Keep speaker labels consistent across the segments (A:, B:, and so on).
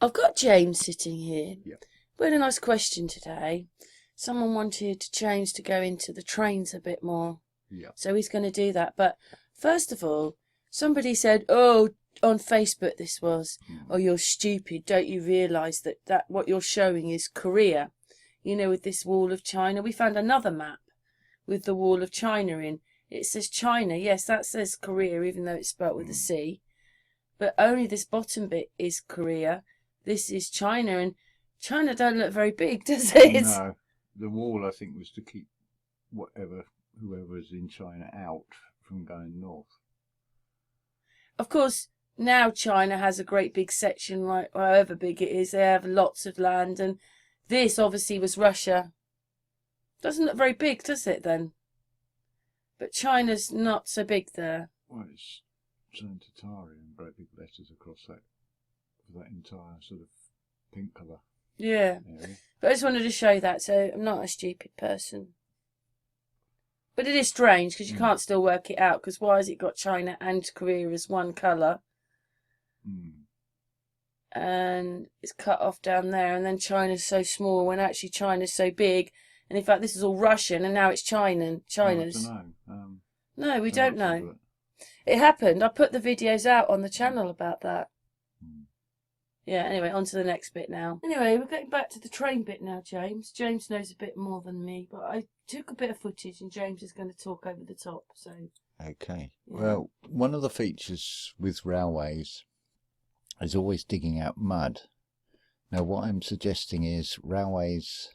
A: I've got James sitting here.
B: Yep.
A: We had a nice question today. Someone wanted James to go into the trains a bit more.
B: Yeah.
A: So he's going to do that. But first of all, somebody said, oh, on Facebook this was, oh, you're stupid. Don't you realise that what you're showing is Korea? You know, with this wall of China. We found another map with the wall of China in. It says China. Yes, that says Korea, even though it's spelt with a C. But only this bottom bit is Korea. This is China, and China don't look very big, does it?
B: No, the wall I think was to keep whoever's in China out from going north.
A: Of course, now China has a great big section, right? However big it is, they have lots of land, and this obviously was Russia. Doesn't look very big, does it then? But China's not so big there.
B: Well, it's shown TARTARIA in great big letters across that entire sort of pink colour.
A: Yeah.
B: Area.
A: But I just wanted to show that, so I'm not a stupid person. But it is strange, because you can't still work it out, because why has it got China and Korea as one colour? And it's cut off down there, and then China's so small, when actually China's so big. And in fact, this is all Russian, and now it's China's.
B: I don't know.
A: No, we don't know. It happened. I put the videos out on the channel about that. Yeah, anyway, on to the next bit now. Anyway, we're getting back to the train bit now, James. James knows a bit more than me, but I took a bit of footage and James is going to talk over the top, so...
C: Okay.
A: Yeah.
C: Well, one of the features with railways is always digging out mud. Now, what I'm suggesting is railways,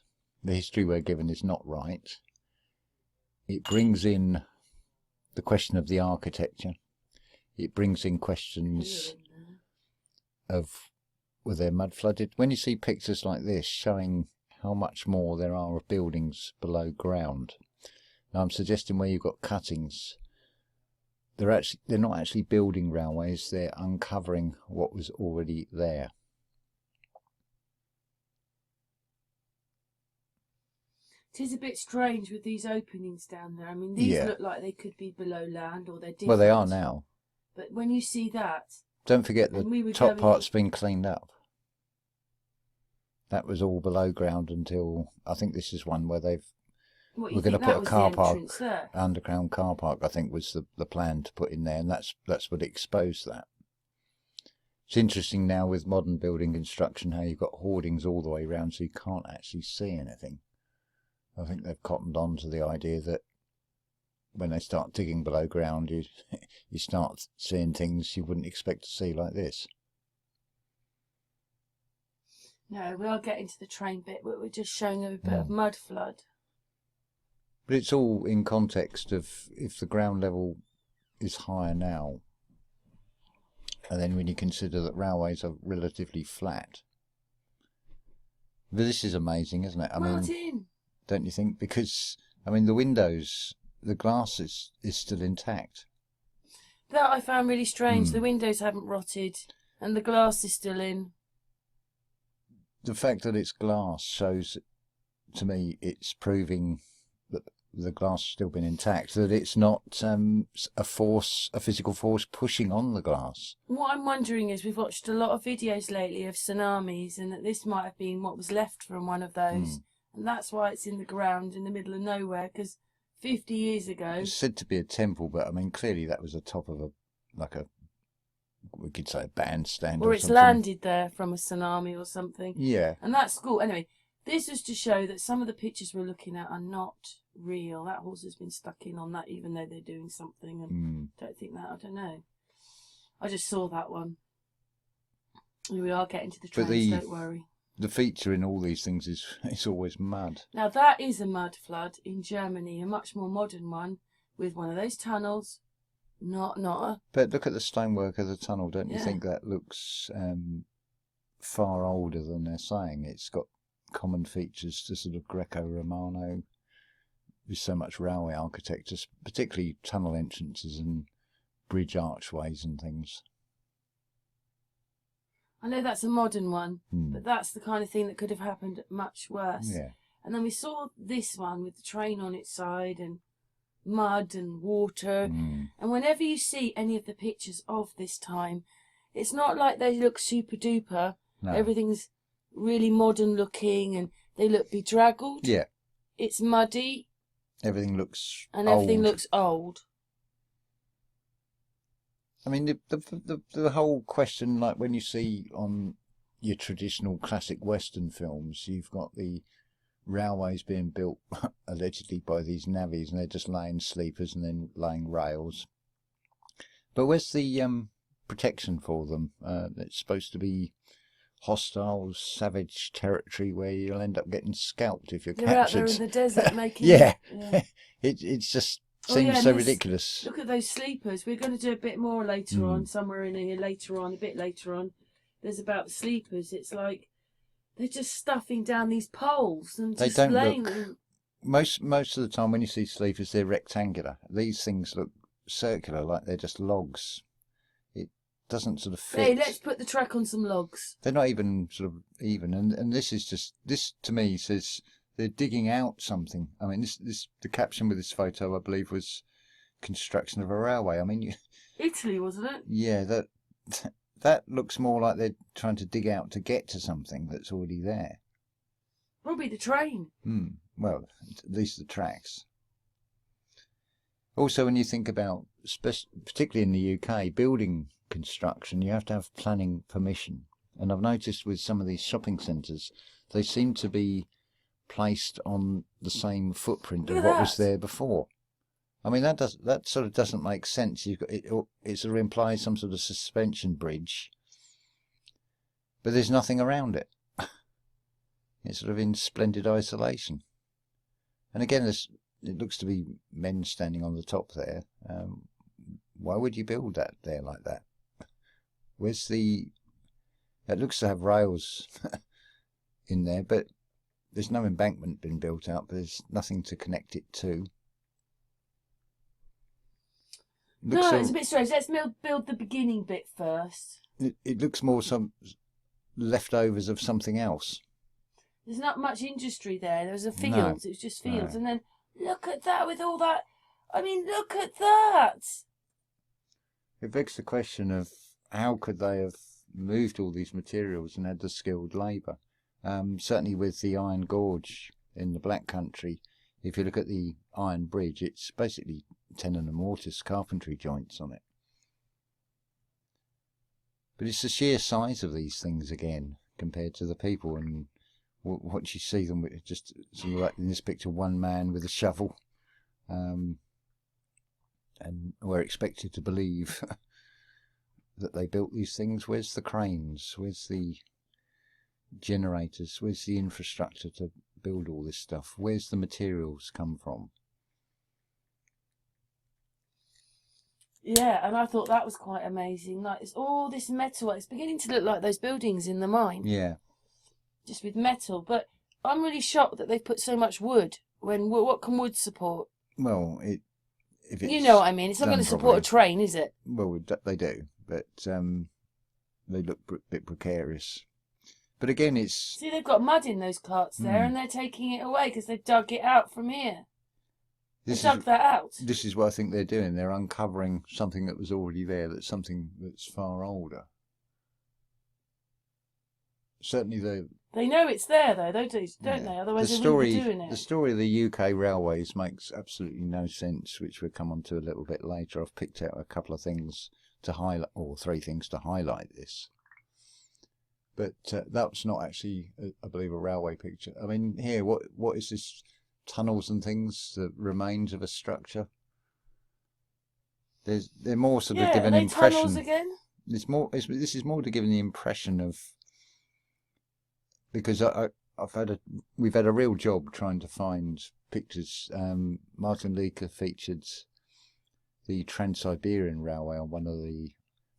C: the history we're given is not right. It brings in the question of the architecture. It brings in questions of were they mud flooded. When you see pictures like this showing how much more there are of buildings below ground, now I'm suggesting where you've got cuttings, they're not actually building railways, they're uncovering what was already there.
A: It is a bit strange with these openings down there. I mean, these look like they could be below land, or they're different.
C: Well, they are now.
A: But when you see that...
C: Don't forget the top part's been cleaned up. That was all below ground until, I think this is one where we're going to put a car park, underground car park, I think was the plan to put in there, and that's what exposed that. It's interesting now with modern building construction how you've got hoardings all the way around so you can't actually see anything. I think they've cottoned on to the idea that when they start digging below ground, you start seeing things you wouldn't expect to see like this.
A: No, we are getting to the train bit, but we're just showing a bit of mud flood.
C: But it's all in context of if the ground level is higher now, and then when you consider that railways are relatively flat. But this is amazing, isn't it? I mean, don't you think? Because, I mean, the windows... the glass is still intact.
A: That I found really strange. The windows haven't rotted and the glass is still in.
C: The fact that it's glass shows, to me, it's proving that the glass has still been intact, that it's not a physical force pushing on the glass.
A: What I'm wondering is we've watched a lot of videos lately of tsunamis, and that this might have been what was left from one of those. And that's why it's in the ground in the middle of nowhere, because 50 years ago...
C: It's said to be a temple, but I mean, clearly that was the top of we could say a bandstand
A: or it's
C: something.
A: Landed there from a tsunami or something.
C: Yeah.
A: And that's cool. Anyway, this was to show that some of the pictures we're looking at are not real. That horse has been stuck in on that, even though they're doing something. And don't think that, I don't know. I just saw that one. We are getting to the trains, don't worry.
C: The feature in all these things is it's always mud.
A: Now that is a mud flood in Germany, a much more modern one, with one of those tunnels.
C: But look at the stonework of the tunnel. Don't you think that looks far older than they're saying? It's got common features to sort of Greco-Romano. There's so much railway architecture, particularly tunnel entrances and bridge archways and things.
A: I know that's a modern one, but that's the kind of thing that could have happened much worse.
C: Yeah.
A: And then we saw this one with the train on its side and mud and water. And whenever you see any of the pictures of this time, it's not like they look super duper.
C: No.
A: Everything's really modern looking and they look bedraggled.
C: Yeah.
A: It's muddy.
C: Everything looks
A: and
C: old.
A: everything looks old.
C: I mean, the whole question, like when you see on your traditional classic Western films, you've got the railways being built allegedly by these navvies, and they're just laying sleepers and then laying rails. But where's the protection for them? It's supposed to be hostile, savage territory where you'll end up getting scalped if you're
A: They're out there
C: captured.
A: in the desert making...
C: Yeah.
A: yeah.
C: It's just seems so ridiculous.
A: Look at those sleepers. We're going to do a bit more later on, somewhere in here later on, a bit later on. There's about the sleepers. It's like they're just stuffing down these poles and
C: They
A: just
C: don't
A: laying
C: look...
A: them.
C: Most of the time when you see sleepers, they're rectangular. These things look circular, like they're just logs. It doesn't sort of fit.
A: Hey, let's put the track on some logs.
C: They're not even sort of even, and this is just, this to me says they're digging out something. I mean, the caption with this photo, I believe, was construction of a railway. I mean,
A: Italy, wasn't it?
C: Yeah, that looks more like they're trying to dig out to get to something that's already there.
A: Probably the train.
C: Well, at least the tracks. Also, when you think about, particularly in the UK, building construction, you have to have planning permission. And I've noticed with some of these shopping centres, they seem to be placed on the same footprint of what was there before. I mean, that sort of doesn't make sense. You've got it sort of implies some sort of suspension bridge, but there's nothing around it. It's sort of in splendid isolation. And again, it looks to be men standing on the top there. Why would you build that there like that? Where's the... It looks to have rails in there, but there's no embankment been built up. There's nothing to connect it to.
A: No, it's a bit strange. Let's build the beginning bit first.
C: It looks more some leftovers of something else.
A: There's not much industry there. There was a field.
C: No.
A: It was just fields.
C: No.
A: And then look at that with all that. I mean, look at that.
C: It begs the question of how could they have moved all these materials and had the skilled labour? Certainly with the Iron Gorge in the Black Country, if you look at the Iron Bridge, it's basically tenon and mortise carpentry joints on it. But it's the sheer size of these things again compared to the people, and what you see them with, just sort of like in this picture, one man with a shovel, and we're expected to believe that they built these things. Where's the cranes? Where's the generators? Where's the infrastructure to build all this stuff? Where's the materials come from?
A: Yeah, and I thought that was quite amazing. Like, it's all this metal. It's beginning to look like those buildings in the mine.
C: Yeah.
A: Just with metal. But I'm really shocked that they've put so much wood. What can wood support?
C: Well, if it's...
A: You know what I mean. It's not going to support a train, is it?
C: Well, they do, but they look a bit precarious. But again, it's...
A: See, they've got mud in those carts there, and they're taking it away because they've dug it out from here. They dug that out. This
C: is what I think they're doing. They're uncovering something that was already there, that's something that's far older. Certainly
A: they know it's there, though, don't they? Otherwise they wouldn't be doing it.
C: The story of the UK railways makes absolutely no sense, which we'll come on to a little bit later. I've picked out a couple of things to highlight, or 3 things to highlight this. But that's not actually, I believe, a railway picture. I mean, here, what is this? Tunnels and things, the remains of a structure. They're more sort of giving an impression.
A: Tunnels again?
C: This is more to give the impression of, because we've had a real job trying to find pictures. Martin Leaker featured the Trans-Siberian Railway on one of the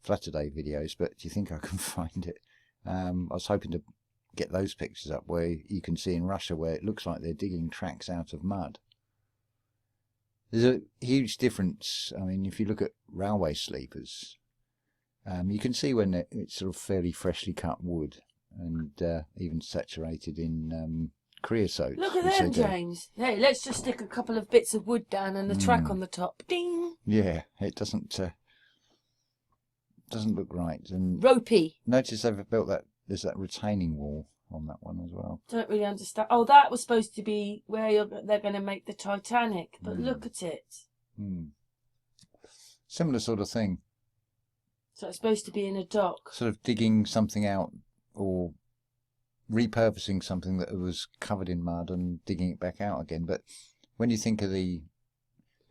C: Flatterday videos, but do you think I can find it? I was hoping to get those pictures up where you can see in Russia where it looks like they're digging tracks out of mud. There's a huge difference. I mean, if you look at railway sleepers, you can see when it's sort of fairly freshly cut wood and even saturated in creosote.
A: Look at them, James. Hey, let's just stick a couple of bits of wood down and the track on the top. Ding!
C: Yeah, it doesn't look right. And
A: ropey.
C: Notice they've built that there's that retaining wall on that one as well.
A: Don't really understand. Oh, that was supposed to be where they're going to make the Titanic, but look at it.
C: Similar sort of thing.
A: So it's supposed to be in a dock.
C: Sort of digging something out or repurposing something that was covered in mud and digging it back out again. But when you think of the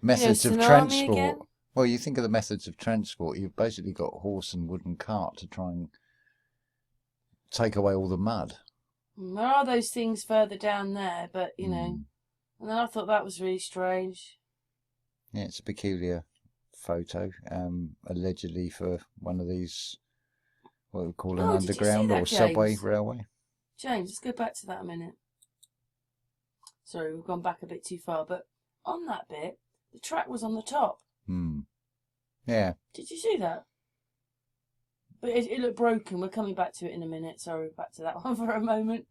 C: methods of transport, again? Well, you think of the methods of transport, you've basically got horse and wooden cart to try and take away all the mud.
A: There are those things further down there, but, you know, and I thought that was really strange.
C: Yeah, it's a peculiar photo, allegedly for one of these, what we call an underground or subway railway.
A: James, let's go back to that a minute. Sorry, we've gone back a bit too far, but on that bit, the track was on the top.
C: Yeah.
A: Did you see that? But it looked broken. We're coming back to it in a minute. Sorry, back to that one for a moment.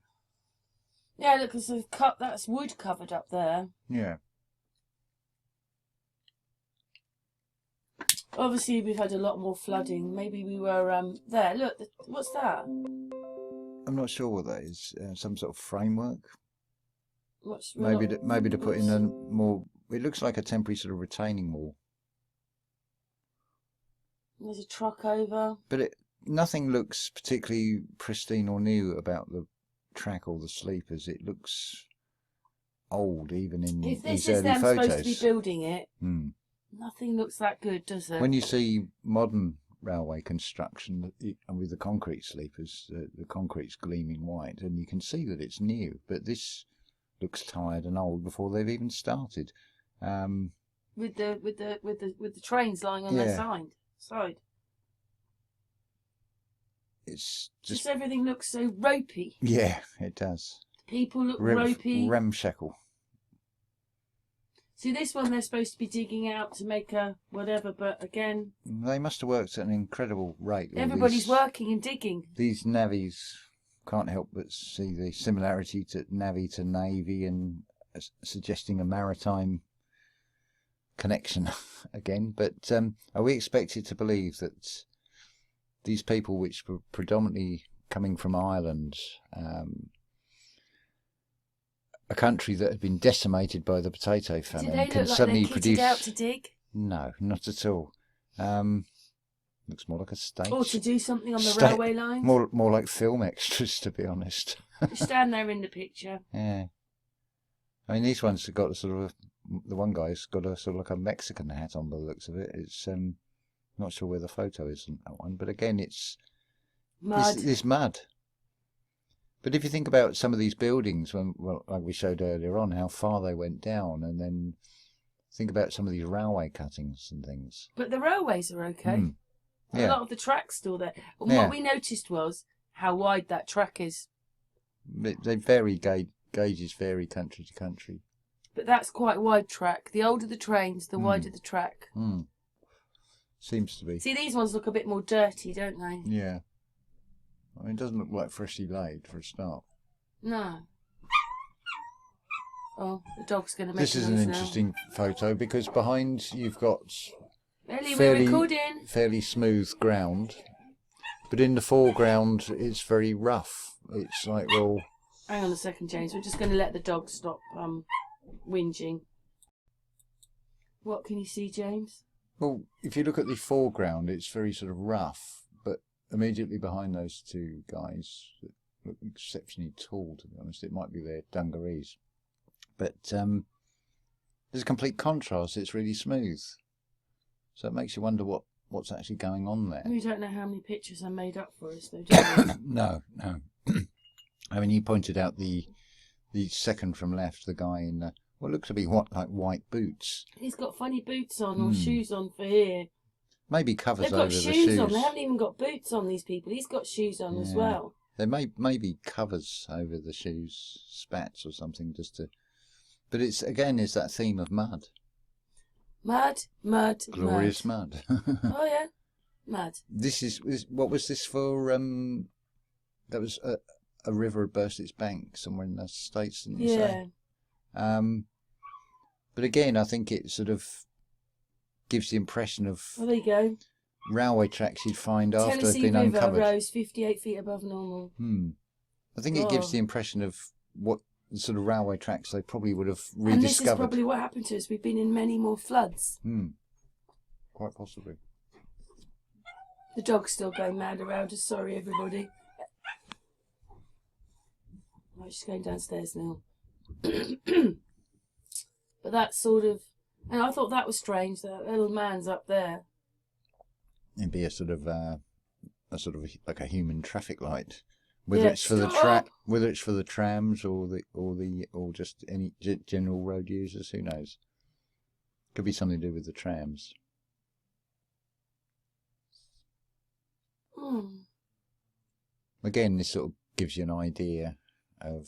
A: Yeah, look, there's a that's wood covered up there.
C: Yeah.
A: Obviously, we've had a lot more flooding. Maybe we were there. Look, what's that?
C: I'm not sure what that is. Some sort of framework.
A: Maybe
C: to put in a more. It looks like a temporary sort of retaining wall.
A: There's a truck over.
C: But nothing looks particularly pristine or new about the track or the sleepers. It looks old, even in these early photos. If this is them supposed to
A: be building it, nothing looks that good, does it?
C: When you see modern railway construction and with the concrete sleepers, the concrete's gleaming white, and you can see that it's new. But this looks tired and old before they've even started.
A: With the trains lying on their side.
C: It's
A: just everything looks so ropey.
C: Yeah, it does.
A: People look ropey.
C: Ramshackle.
A: See, this one they're supposed to be digging out to make a whatever, but again...
C: They must have worked at an incredible rate.
A: Everybody's working and digging.
C: These navvies can't help but see the similarity to navvy to navy and suggesting a maritime connection again. But are we expected to believe that these people, which were predominantly coming from Ireland, a country that had been decimated by the potato famine, can suddenly produce?
A: Out to dig?
C: No, not at all. Looks more like a stage.
A: Or to do something on the railway line.
C: More like film extras, to be honest.
A: You stand there in the picture.
C: Yeah. I mean, these ones have got a sort of. The one guy's got a sort of like a Mexican hat on by the looks of it. It's not sure where the photo is on that one, but again, it's
A: mud.
C: This mud. But if you think about some of these buildings, like we showed earlier on, how far they went down, and then think about some of these railway cuttings and things.
A: But the railways are okay.
C: Yeah.
A: A lot of the track's still there. And what we noticed was how wide that track is.
C: They vary, gauges vary country to country.
A: But that's quite wide track. The older the trains, the wider the track.
C: Seems to be.
A: See, these ones look a bit more dirty, don't they?
C: Yeah. I mean, it doesn't look like freshly laid for a start.
A: No. Oh, the dog's going to make
C: This is an interesting photo because behind you've got fairly smooth ground, but in the foreground it's very rough. It's like, well...
A: Hang on a second, James. We're just going to let the dog stop whinging. What can you see, James?
C: Well, if you look at the foreground, it's very sort of rough, but immediately behind those two guys that look exceptionally tall, to be honest, it might be their dungarees. But there's a complete contrast. It's really smooth. So it makes you wonder what's actually going on there.
A: We don't know how many pictures are made up for us, though, do we?
C: No. I mean, you pointed out the second from left, the guy in what looks to be like white boots.
A: He's got funny boots on or shoes on for here.
C: Maybe covers
A: They've got
C: over the shoes.
A: shoes on. They haven't even got boots on, these people. He's got shoes on as well.
C: There may be covers over the shoes, spats or something, just to. But it's that theme of mud.
A: Mud.
C: Glorious mud.
A: Oh yeah, mud.
C: What was this for? That was a river had burst its bank somewhere in the States, didn't you say? But again, I think it sort of gives the impression of.
A: Well, there you go.
C: railway tracks you'd find after they've
A: Tennessee
C: been
A: River
C: uncovered.
A: rose 58 feet above normal.
C: I think it gives
A: Oh.
C: the impression of what sort of railway tracks they probably would have rediscovered.
A: And this is probably what happened to us. We've been in many more floods.
C: Quite possibly.
A: The dog's still going mad around us. Sorry, everybody. Oh, she's going downstairs now. But that's sort of... And I thought that was strange, that little man's up there.
C: It'd be a sort of like a human traffic light, whether
A: Yeah,
C: it's for whether it's for the trams or just any general road users. Who knows? Could be something to do with the trams. Again, this sort of gives you an idea of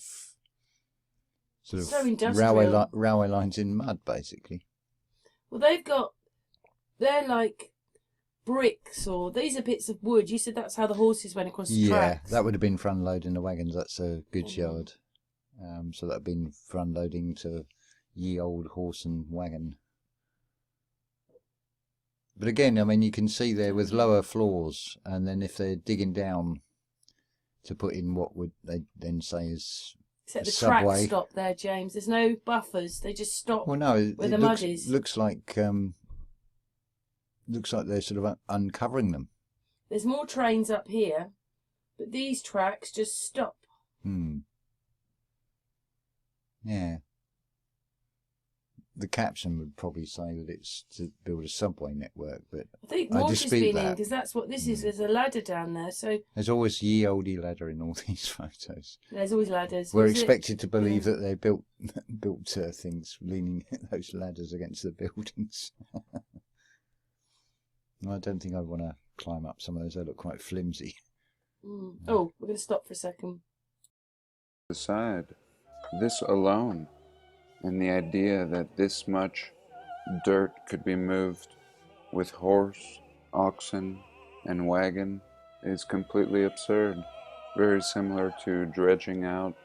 C: sort of
A: so industrial.
C: railway lines in mud, basically.
A: Well, they're like bricks, or these are bits of wood. You said that's how the horses went across the tracks.
C: Yeah, that would have been for unloading the wagons. That's a goods yard. So that would have been for unloading to ye old horse and wagon. But again, I mean, you can see there with lower floors, and then if they're digging down to put in what would they then say is
A: Except the
C: subway.
A: tracks stop there, James. There's no buffers. They just stop.
C: Well, no,
A: where the mud is.
C: Looks like they're sort of uncovering them.
A: There's more trains up here, but these tracks just stop.
C: Yeah. The caption would probably say that it's to build a subway network, but
A: I think Morse has been in, because that's what this is.
C: Mm.
A: There's a ladder down there, so
C: There's always ye olde ladder in all these photos.
A: there's always ladders.
C: We're
A: Was it-
C: expected to believe that they built things leaning those ladders against the buildings. I don't think I'd want to climb up some of those. They look quite flimsy.
A: Oh, we're going to stop for a second.
D: Aside, this alone, and the idea that this much dirt could be moved with horse, oxen, and wagon is completely absurd. Very similar to dredging out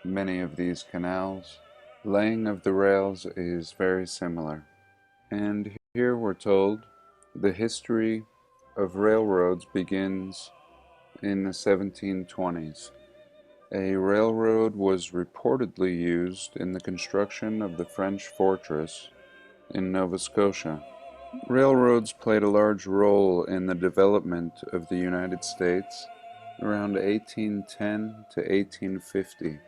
D: many of these canals. Laying of the rails is very similar. And here we're told the history of railroads begins in the 1720s. A railroad was reportedly used in the construction of the French fortress in Nova Scotia. Railroads played a large role in the development of the United States around 1810 to 1850.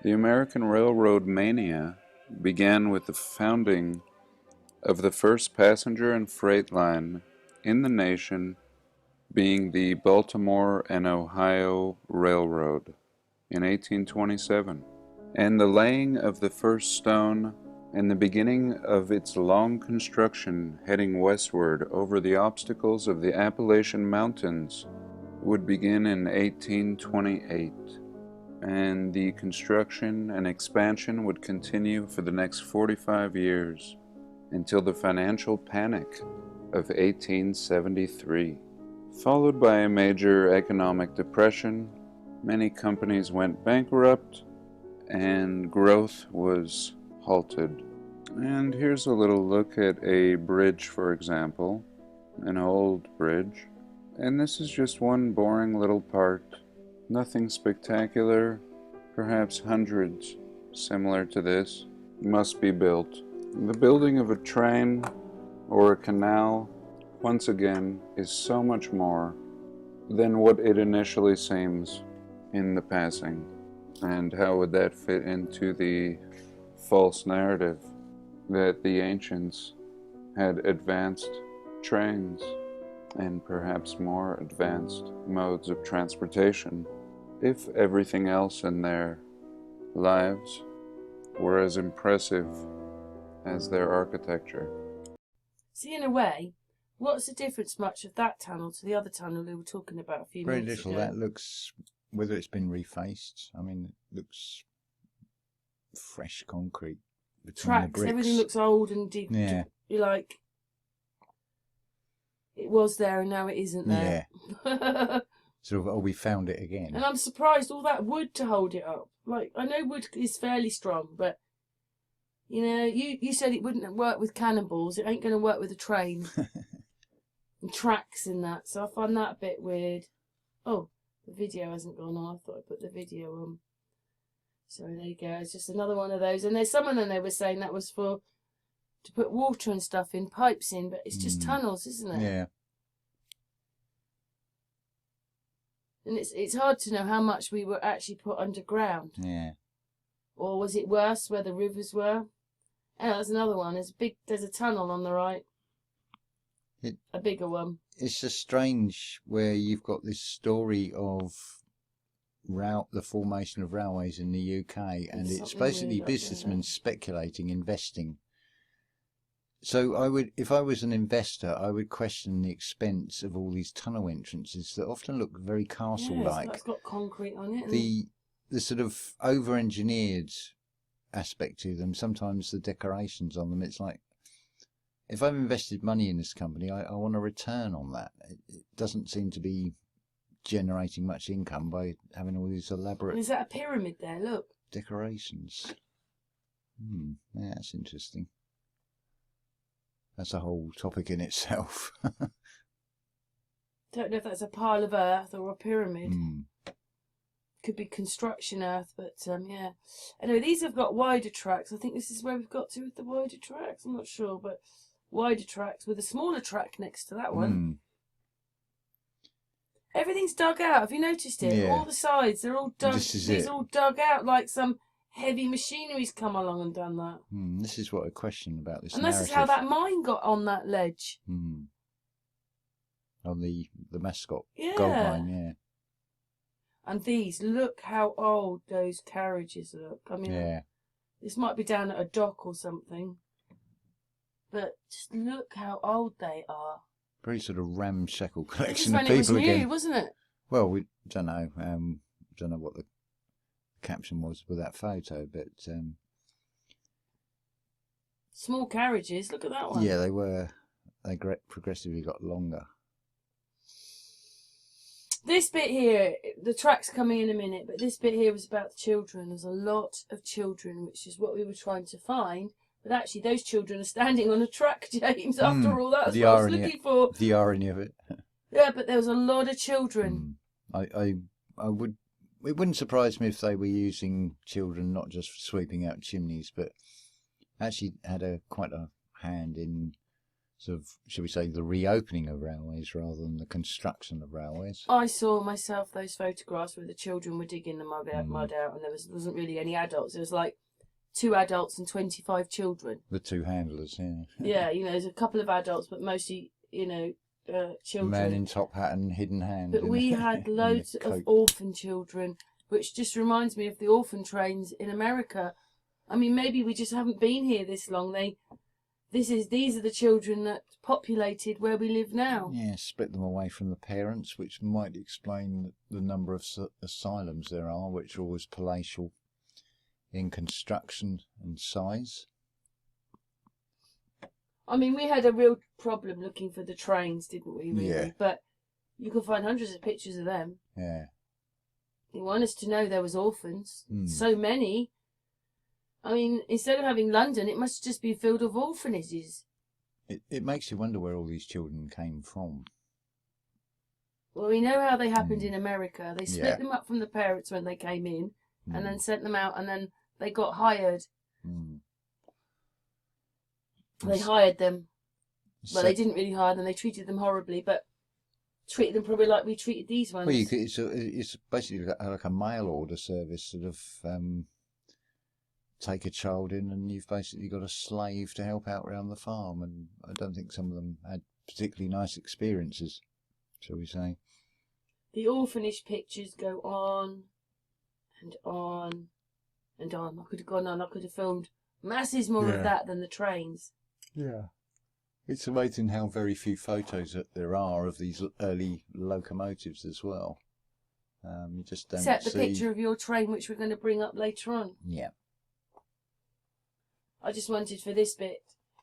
D: The American railroad mania began with the founding of the first passenger and freight line in the nation, being the Baltimore and Ohio Railroad in 1827, and the laying of the first stone and the beginning of its long construction heading westward over the obstacles of the Appalachian Mountains would begin in 1828, and the construction and expansion would continue for the next 45 years until the financial panic of 1873. Followed by a major economic depression, many companies went bankrupt and growth was halted. And here's a little look at a bridge, for example, an old bridge. And this is just one boring little part. Nothing spectacular, perhaps hundreds similar to this must be built. The building of a train or a canal, once again, is so much more than what it initially seems in the passing. And how would that fit into the false narrative that the ancients had advanced trains and perhaps more advanced modes of transportation, if everything else in their lives were as impressive as their architecture?
A: See, in a way, what's the difference much of that tunnel to the other tunnel we were talking about a few
C: Very
A: minutes
C: little.
A: ago?
C: That looks, whether it's been refaced, I mean, it looks fresh concrete between the
A: Tracks,
C: bricks.
A: everything looks old and deep.
C: Yeah.
A: You're like, it was there and now it isn't there.
C: Yeah. Sort of, oh, we found it again.
A: And I'm surprised all that wood to hold it up. Like, I know wood is fairly strong, but you know, you said it wouldn't work with cannonballs. It ain't going to work with a train. and tracks in that. So I find that a bit weird. Oh, the video hasn't gone on. I thought I put the video on. So there you go. It's just another one of those. And there's some of them they were saying that was for to put water and stuff in, pipes in, but it's just tunnels, isn't it?
C: Yeah.
A: And it's hard to know how much we were actually put underground.
C: Yeah.
A: Or was it worse where the rivers were? Oh, there's another one. There's a tunnel on the right. A bigger one.
C: It's just strange where you've got this story of the formation of railways in the UK, and it's basically businessmen speculating, investing. So if I was an investor, I would question the expense of all these tunnel entrances that often look very castle-like.
A: Yeah, it's got concrete on it.
C: The sort of over-engineered aspect to them, sometimes the decorations on them, it's like, if I've invested money in this company, I want a return on that. It doesn't seem to be generating much income by having all these elaborate...
A: Is that a pyramid there? Look.
C: Decorations. Yeah, that's interesting. That's a whole topic in itself.
A: Don't know if that's a pile of earth or a pyramid. Could be construction earth, but yeah. Anyway, these have got wider tracks. I think this is where we've got to with the wider tracks. I'm not sure, but wider tracks with a smaller track next to that one. Everything's dug out. Have you noticed it?
C: Yeah.
A: All the sides, they're all dug. These all dug out like some heavy machinery's come along and done that.
C: This is what I question about this
A: and
C: narrative.
A: this is how that mine got on that ledge.
C: On the Mascot
A: Yeah.
C: gold mine, yeah.
A: And these, look how old those carriages look. I mean, this might be down at a dock or something, but just look how old they are.
C: Very sort of ramshackle
A: This is
C: collection of
A: when
C: people
A: it was new,
C: again.
A: wasn't it?
C: Well, we don't know. Don't know what the caption was with that photo, but
A: small carriages. Look at that one.
C: yeah, they were. They progressively got longer.
A: This bit here, the track's coming in a minute, but this bit here was about the children. There's a lot of children, which is what we were trying to find. But actually, those children are standing on a track, James. After all, that's what I was looking for.
C: The irony of it.
A: Yeah, but there was a lot of children.
C: I would. It wouldn't surprise me if they were using children not just for sweeping out chimneys, but actually had quite a hand in sort of, shall we say, the reopening of railways rather than the construction of railways.
A: I saw myself those photographs where the children were digging the mud out, and there wasn't really any adults. It was like 2 adults and 25 children.
C: The 2 handlers, yeah.
A: Yeah, there's a couple of adults, but mostly, children.
C: Man in top hat and hidden hand.
A: But we had loads of orphan children, which just reminds me of the orphan trains in America. I mean, maybe we just haven't been here this long. These are the children that populated where we live now.
C: Yeah, split them away from the parents, which might explain the number of asylums there are, which are always palatial in construction and size.
A: I mean, we had a real problem looking for the trains, didn't we, really?
C: Yeah.
A: But you can find hundreds of pictures of them.
C: Yeah.
A: They want us to know there was orphans. So many. I mean, instead of having London, it must just be filled with orphanages.
C: It makes you wonder where all these children came from.
A: Well, we know how they happened in America. They split them up from the parents when they came in, and then sent them out, and then they got hired. They hired them. Well, they didn't really hire them. They treated them horribly, but treated them probably like we treated these ones.
C: Well, it's basically like a mail order service, sort of take a child in and you've basically got a slave to help out around the farm. And I don't think some of them had particularly nice experiences, shall we say.
A: The orphanage pictures go on and on and on. I could have gone on. I could have filmed masses more of that than the trains.
C: Yeah. It's amazing how very few photos that there are of these early locomotives as well. You just don't
A: Except the
C: see...
A: picture of your train, which we're going to bring up later on.
C: Yeah.
A: I just wanted for this bit,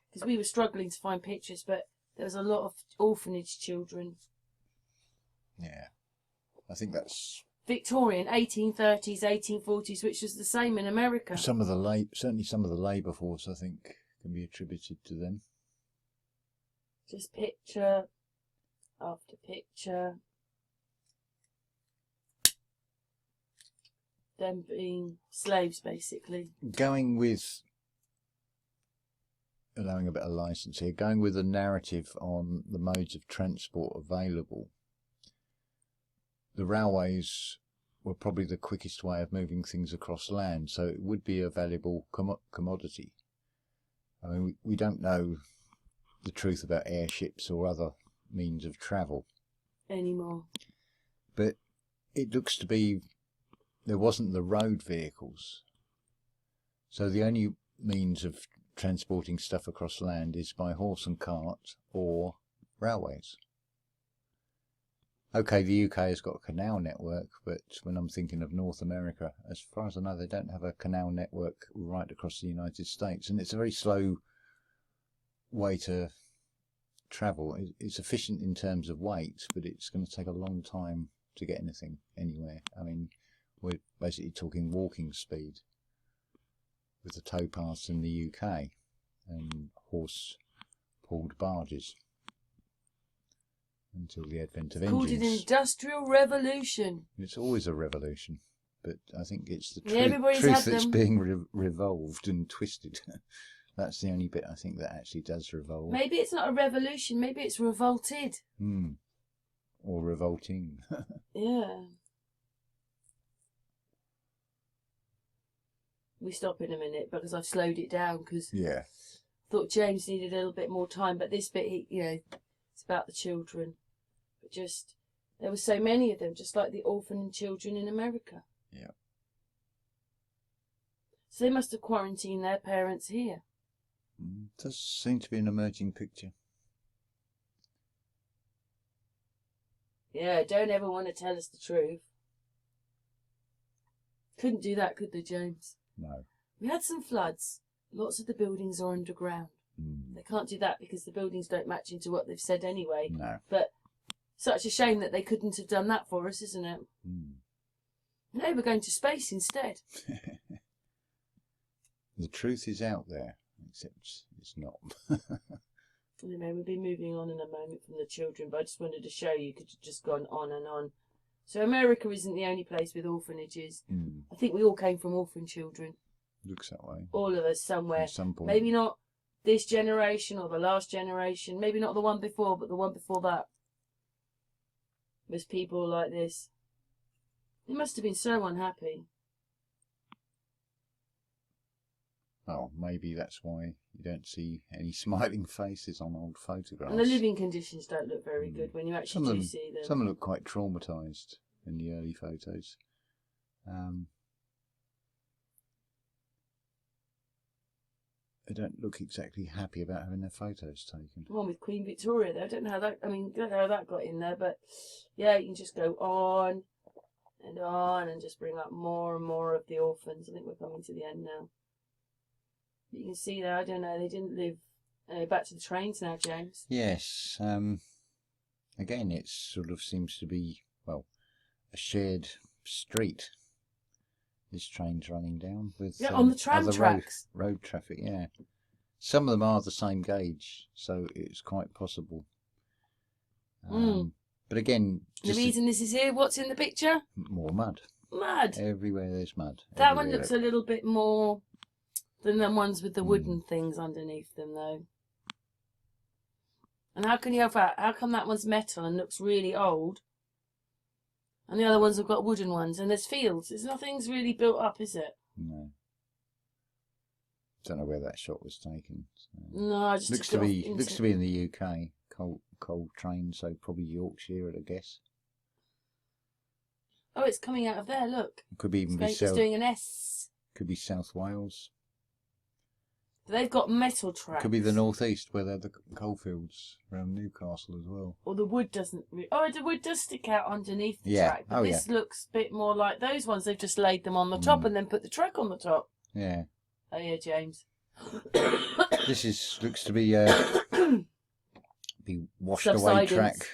A: because we were struggling to find pictures, but there was a lot of orphanage children.
C: Yeah. I think that's...
A: Victorian, 1830s, 1840s, which was the same in America.
C: Certainly some of the labour force, I think, can be attributed to them.
A: Just picture After picture. Them being slaves, basically.
C: Going with, allowing a bit of license here, going with a narrative on the modes of transport available. The railways were probably the quickest way of moving things across land, so it would be a valuable commodity. I mean, we don't know the truth about airships or other means of travel
A: Anymore.
C: But it looks to be there wasn't the road vehicles. So the only means of transporting stuff across land is by horse and cart or railways. Okay, the UK has got a canal network, but when I'm thinking of North America, as far as I know, they don't have a canal network right across the United States, and it's a very slow way to travel. It's efficient in terms of weight, but it's going to take a long time to get anything anywhere. I mean, we're basically talking walking speed with the towpaths in the UK and horse-pulled barges until the advent of engines.
A: Called an industrial revolution.
C: It's always a revolution, but I think it's the
A: Yeah,
C: truth that's being revolved and twisted. That's the only bit I think that actually does revolve.
A: Maybe it's not a revolution, maybe it's revolted.
C: Or revolting.
A: Yeah. We stop in a minute because I've slowed it down because
C: yeah.
A: I thought James needed a little bit more time, but this bit, it's about the children. But just, there were so many of them, just like the orphan children in America.
C: Yeah.
A: So they must have quarantined their parents here.
C: Does seem to be an emerging picture.
A: Yeah, don't ever want to tell us the truth. Couldn't do that, could they, James?
C: No.
A: We had some floods. Lots of the buildings are underground. They can't do that because the buildings don't match into what they've said anyway.
C: No.
A: But such a shame that they couldn't have done that for us, isn't it? No, we're going to space instead.
C: The truth is out there, except it's not.
A: Anyway, we'll be moving on in a moment from the children, but I just wanted to show you, because it's just gone on and on. So America isn't the only place with orphanages. I think we all came from orphan children.
C: Looks that way.
A: All of us somewhere.
C: At some point.
A: Maybe not this generation or the last generation. Maybe not the one before, but the one before that. There's people like this. They must have been so unhappy.
C: Well, maybe that's why you don't see any smiling faces on old photographs.
A: And the living conditions don't look very good when you actually do see them.
C: Some look quite traumatised in the early photos. They don't look exactly happy about having their photos taken.
A: One with Queen Victoria, though. I don't know how that. I mean, don't know how that got in there, but yeah, you can just go on and just bring up more and more of the orphans. I think we're coming to the end now. You can see there. I don't know. They didn't live. Back to the trains now, James.
C: Yes. Again, it sort of seems to be a shared street. This train's running down with
A: on the tram tracks.
C: Road traffic, yeah. Some of them are the same gauge, so it's quite possible. But again,
A: the reason this is here, what's in the picture?
C: More mud.
A: Mud.
C: Everywhere there's mud.
A: That one looks a little bit more than the ones with the wooden things underneath them, though. And how can you have that? How come that one's metal and looks really old? And the other ones have got wooden ones, and there's fields. There's nothing's really built up, is it?
C: No. Don't know where that shot was taken. So.
A: No, I just
C: looks to be in the UK. Coal train, so probably Yorkshire, I guess.
A: Oh, it's coming out of there. Look.
C: Could be even
A: it's doing an S.
C: Could be South Wales.
A: They've got metal tracks.
C: Could be the northeast, where they have the coalfields around Newcastle as well.
A: Or the wood doesn't. The wood does stick out underneath the track. But this looks a bit more like those ones. They've just laid them on the top and then put the track on the top.
C: Yeah.
A: Oh yeah, James.
C: This looks to be the washed away track.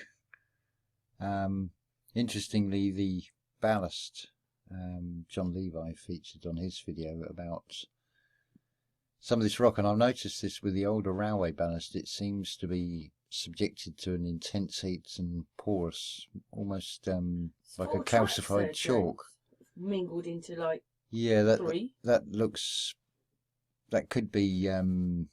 C: Interestingly, the ballast Jon Levi featured on his video about some of this rock, and I've noticed this with the older railway ballast. It seems to be subjected to an intense heat and porous, almost like a
A: Four tracks
C: calcified
A: there,
C: chalk.
A: James, mingled into like
C: Yeah,
A: three.
C: that looks. That could be when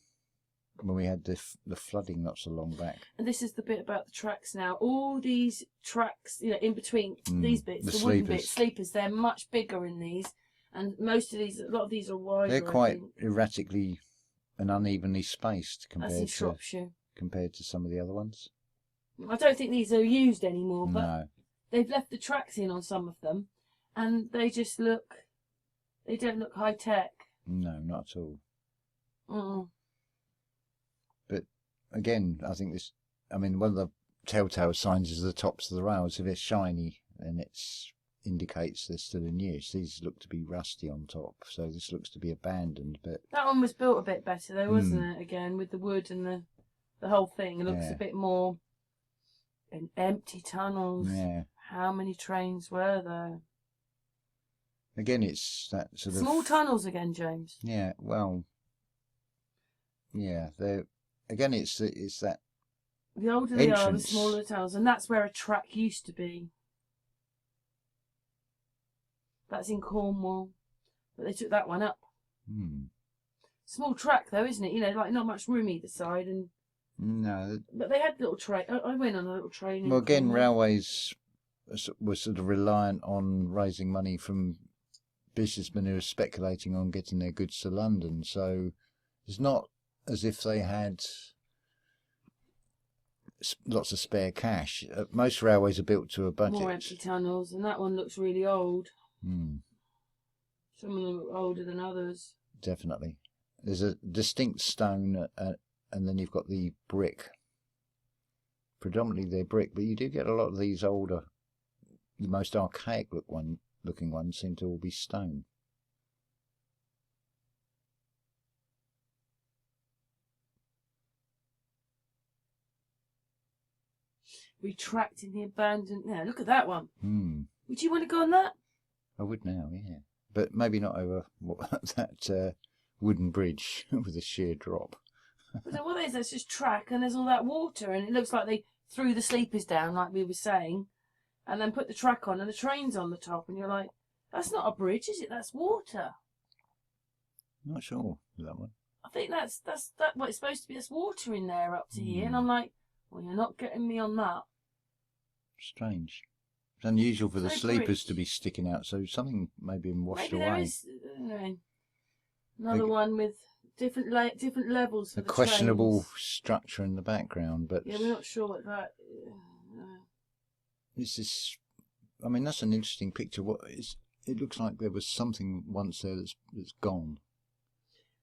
C: we had the flooding not so long back.
A: And this is the bit about the tracks now. All these tracks, you know, in between these bits, the wooden bits, sleepers, they're much bigger in these. And most of these, a lot of these are wider.
C: They're quite erratically and unevenly spaced
A: That's in Shropshire.
C: compared to some of the other ones.
A: I don't think these are used anymore, but
C: No.
A: they've left the tracks in on some of them, and they just look, they don't look high tech.
C: No, not at all.
A: Mm.
C: But again, I think this, I mean, one of the telltale signs is the tops of the rails. If they're shiny, then it indicates they're still in use. These look to be rusty on top, so this looks to be abandoned. But
A: that one was built a bit better though, wasn't it? Again, with the wood and the whole thing. It looks a bit more in empty tunnels.
C: Yeah.
A: How many trains were there?
C: Again, it's that sort of
A: small tunnels again, James.
C: Yeah, well, yeah. They're again. It's that.
A: The older they are, the smaller the tunnels, and that's where a track used to be. That's in Cornwall, but they took that one up. Small track though, isn't it? You know, like not much room either side, and
C: no.
A: But they had little train. I went on a little train.
C: Well, again, railways were sort of reliant on raising money from businessmen who are speculating on getting their goods to London. So it's not as if they had lots of spare cash. Most railways are built to a budget.
A: More empty tunnels, and that one looks really old. Some of them look older than others.
C: Definitely. There's a distinct stone, and then you've got the brick. Predominantly they're brick, but you do get a lot of these older, the most archaic looking ones seem to all be stone.
A: Retracting the abandoned. Yeah, look at that one. Would you want to go on that?
C: I would now, yeah. But maybe not over that wooden bridge with a sheer drop.
A: But then what is that's just track, and there's all that water, and it looks like they threw the sleepers down, like we were saying, and then put the track on, and the train's on the top, and you're like, that's not a bridge, is it? That's water.
C: Not sure that one.
A: I think that's what it's supposed to be. There's water in there up to here, and I'm like, well, you're not getting me on that.
C: Strange. It's unusual for the sleepers to be sticking out, so something may be washed away.
A: There is another one with different levels for
C: a questionable structure in the background, but
A: yeah, we're not sure what that.
C: This is, I mean, that's an interesting picture. What is? It looks like there was something once there that's gone.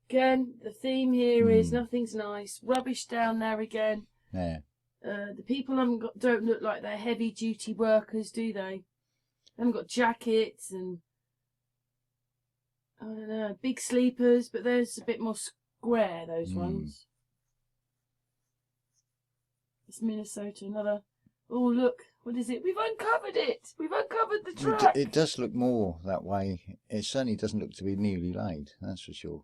A: Again, the theme here is nothing's nice. Rubbish down there again.
C: Yeah.
A: The people don't look like they're heavy duty workers, do they? They haven't got jackets and I don't know, big sleepers, but there's a bit more square, those ones. It's Minnesota, another. Oh, look, what is it? We've uncovered it. We've uncovered the track.
C: It does look more that way. It certainly doesn't look to be newly laid, that's for sure.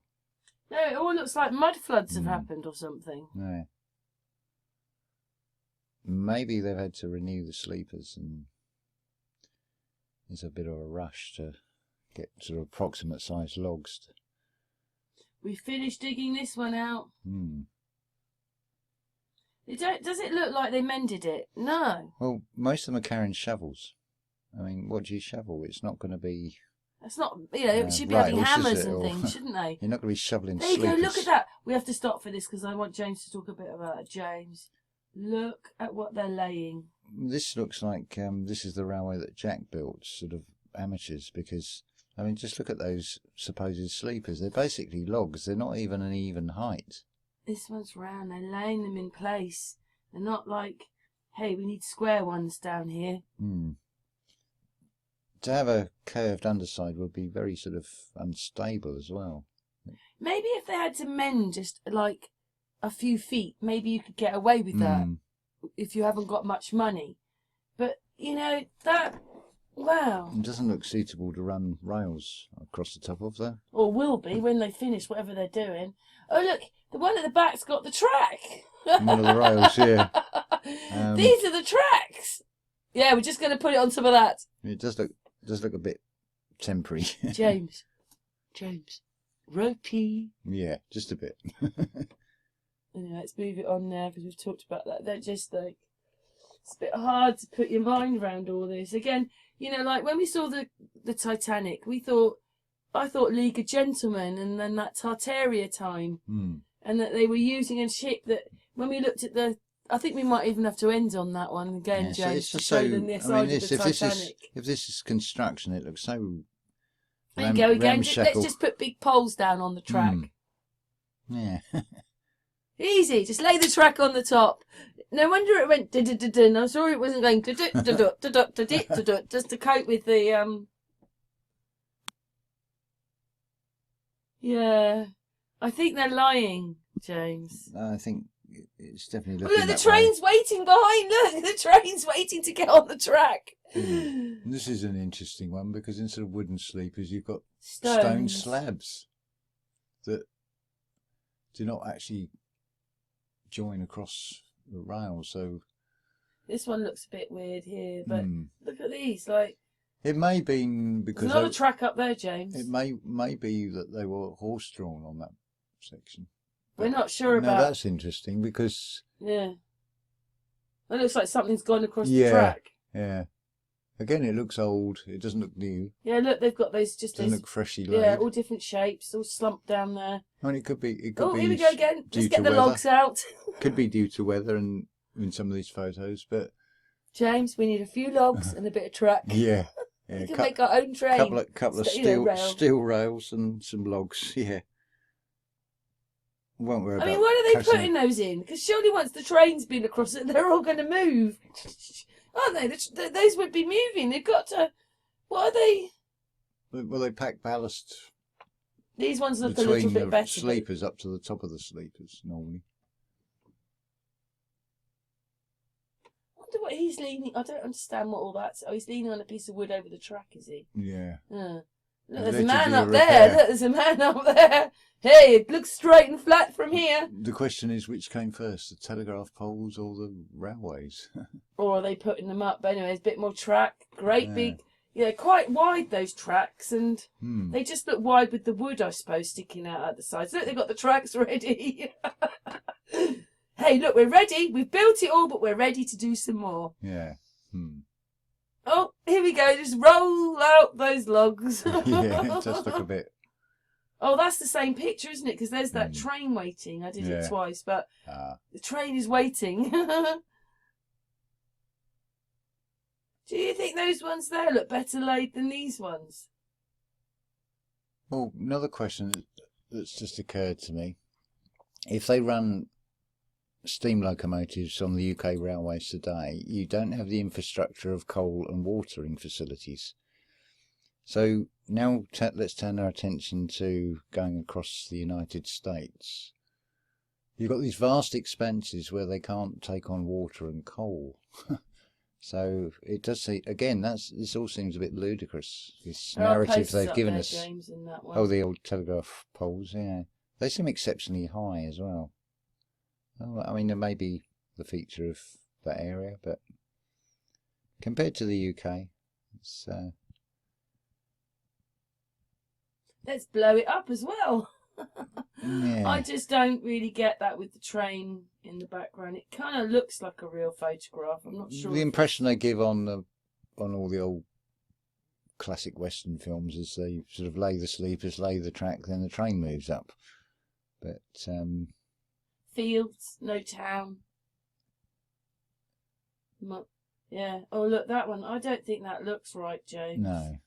A: No, it all looks like mud floods have happened or something.
C: Yeah. Maybe they've had to renew the sleepers, and there's a bit of a rush to get sort of approximate size logs.
A: We finished digging this one out. Does it look like they mended it? No.
C: Well, most of them are carrying shovels. I mean, what do you shovel? It's not going to be...
A: That's not, you know, it should be having hammers and things, shouldn't they?
C: You're not going to be shoveling
A: sleepers. There you go, look at that. We have to stop for this because I want James to talk a bit about it. James, look at what they're laying.
C: This looks like this is the railway that Jack built, sort of amateurs, because, I mean, just look at those supposed sleepers. They're basically logs. They're not even an even height.
A: This one's round. They're laying them in place. They're not like, hey, we need square ones down here.
C: To have a curved underside would be very sort of unstable as well.
A: Maybe if they had to mend just like a few feet, maybe you could get away with that if you haven't got much money. But, you know, that, wow.
C: It doesn't look suitable to run rails across the top of there.
A: Or will be when they finish whatever they're doing. Oh, look, the one at the back's got the track.
C: One of the rails, yeah.
A: These are the tracks. Yeah, we're just going to put it on some of that.
C: It does look a bit temporary.
A: James, ropey.
C: Yeah, just a bit.
A: Anyway, let's move it on now because we've talked about that. They're just like, it's a bit hard to put your mind around all this. Again, you know, like when we saw the Titanic, I thought League of Gentlemen and then that Tartaria time. And that they were using a ship that, when we looked at I think we might even have to end on that one again, James, to show them the side of the Titanic.
C: If this is construction, it looks so
A: there you go again. Let's just put big poles down on the track.
C: Yeah.
A: Easy, just lay the track on the top. No wonder it went da-da-da-da. I'm sorry it wasn't going da-da-da-da-da-da-da, just to cope with the Yeah, I think they're lying, James.
C: I think it's definitely looking.
A: Oh, look, the train's waiting behind. Look, the train's waiting to get on the track.
C: This is an interesting one because instead of wooden sleepers, you've got
A: Stones.
C: stone slabs that do not actually join across the rail. So
A: this one looks a bit weird here, but look at these. Like,
C: it may be because
A: there's another track up there, James.
C: It may be that they were horse drawn on that section.
A: We're not sure about.
C: No, that's interesting because
A: yeah, it looks like something's gone across the track.
C: Yeah. Again, it looks old. It doesn't look new.
A: Yeah, look, they've got those just.
C: Doesn't look freshly laid.
A: Yeah, all different shapes, all slumped down there.
C: I mean, it could be.
A: Oh, here we go again. Let's get the logs out.
C: Could be due to weather and in some of these photos, but.
A: James, we need a few logs and a bit of track.
C: Yeah.
A: We can make our own train.
C: Couple of steel rails and some logs. Yeah. Won't worry about.
A: I mean, why are they putting those in? Because surely once the train's been across it, they're all going to move, aren't they? Those would be moving. They've got to. What are they?
C: Well, they pack ballast.
A: These ones look a little bit better.
C: Sleepers up to the top of the sleepers normally.
A: I wonder what he's leaning. I don't understand what all that's. Oh, he's leaning on a piece of wood over the track, is he?
C: Yeah.
A: Look, there's a man up there. Look, there's a man up there. Hey, it looks straight and flat from here.
C: The question is, which came first, the telegraph poles or the railways?
A: Or are they putting them up? But anyway, there's a bit more track. Great big, quite wide, those tracks. And they just look wide with the wood, I suppose, sticking out at the sides. Look, they've got the tracks ready. Hey, look, we're ready. We've built it all, but we're ready to do some more.
C: Yeah.
A: Oh, here we go. Just roll out those logs.
C: Yeah, it does look a bit.
A: Oh, that's the same picture, isn't it? Because there's that train waiting. I did it twice, but the train is waiting. Do you think those ones there look better laid than these ones?
C: Well, another question that's just occurred to me. If they run steam locomotives on the UK railways today, you don't have the infrastructure of coal and watering facilities. So now let's turn our attention to going across the United States. You've got these vast expanses where they can't take on water and coal. So it does say, again, this all seems a bit ludicrous. This narrative they've given us.
A: James, in that one.
C: Oh, the old telegraph poles, yeah. They seem exceptionally high as well. Oh, I mean, there may be the feature of that area, but compared to the UK, it's...
A: Let's blow it up as well.
C: Yeah.
A: I just don't really get that with the train in the background. It kind of looks like a real photograph. I'm not sure.
C: The impression they give on all the old classic Western films is they sort of lay the sleepers, lay the track, then the train moves up. But
A: fields, no town. Yeah. Oh, look, that one. I don't think that looks right, James.
C: No.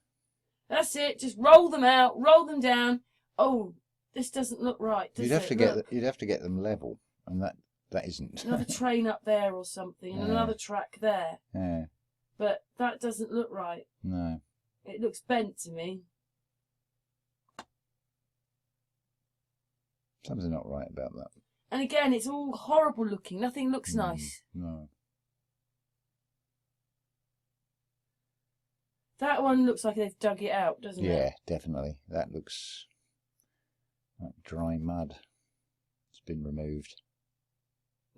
A: That's it. Just roll them out, roll them down. Oh, this doesn't look right, does
C: you'd have
A: it?
C: You'd have to get them level, and that isn't.
A: Another train up there or something, and another track there.
C: Yeah.
A: But that doesn't look right.
C: No.
A: It looks bent to me.
C: Something's not right about that.
A: And again, it's all horrible looking. Nothing looks nice.
C: No.
A: That one looks like they've dug it out, doesn't it?
C: Yeah, definitely. That looks like dry mud. It's been removed.